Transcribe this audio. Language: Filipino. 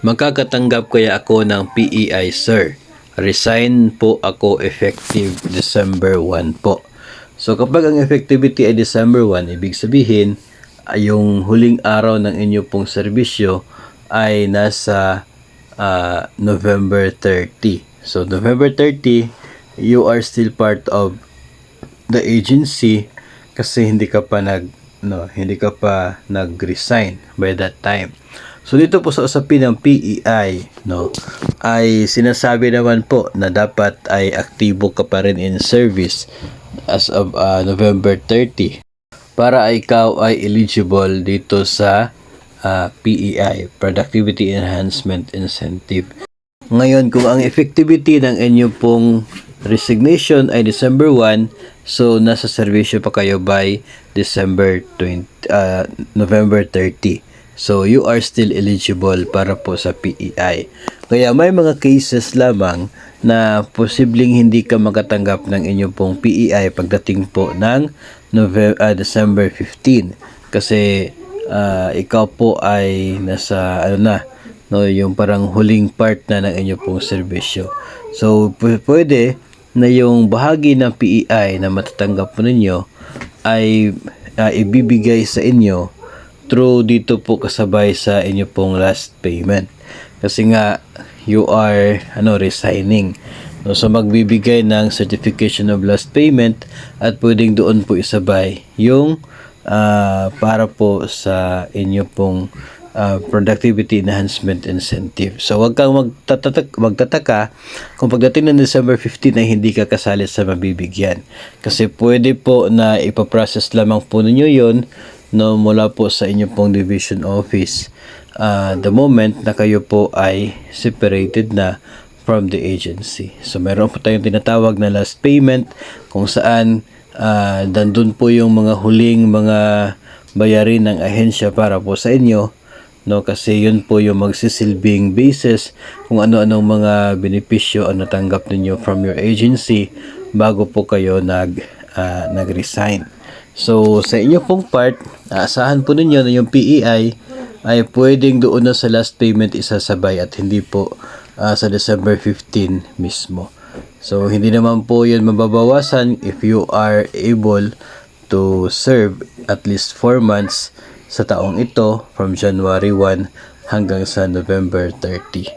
Magkakatanggap kaya ako ng PEI, sir? Resign po ako effective December 1 po. So kapag ang effectivity ay December 1, ibig sabihin yung huling araw ng inyo pong serbisyo ay nasa November 30. So November 30, you are still part of the agency kasi hindi ka pa nag-resign by that time. So dito po sa usapin ng PEI, ay sinasabi naman po na dapat ay aktibo ka pa rin in service as of November 30 para ikaw ay eligible dito sa PEI, Productivity Enhancement Incentive. Ngayon, kung ang effectivity ng inyo pong resignation ay December 1, so nasa servisyo pa kayo by November 30. So you are still eligible para po sa PEI. Kaya may mga cases lamang na posibleng hindi ka makatanggap ng inyong pong PEI pagdating po ng December 15 kasi ikaw po ay nasa yung parang huling part na ng inyong pong serbisyo. So pwede na yung bahagi ng PEI na matatanggap po ninyo ay ibibigay sa inyo through dito po kasabay sa inyo pong last payment. Kasi nga you are resigning. So magbibigay ng certification of last payment at pwedeng doon po isabay yung para po sa inyo pong productivity enhancement incentive. So wag kang magtataka kung pagdating ng December 15 ay hindi ka kasali sa mabibigyan. Kasi pwede po na ipaprocess lamang po ninyo yon mula po sa inyo pong division office the moment na kayo po ay separated na from the agency. So meron po tayong tinatawag na last payment kung saan dandun po yung mga huling mga bayarin ng ahensya para po sa inyo, kasi yun po yung magsisilbing basis kung ano-anong mga benepisyo ang natanggap ninyo from your agency bago po kayo nag-resign. So, sa inyo pong part, aasahan po ninyo na yung PEI ay pwedeng doon na sa last payment isasabay at hindi po sa December 15 mismo. So, hindi naman po yun mababawasan if you are able to serve at least 4 months sa taong ito from January 1 hanggang sa November 30.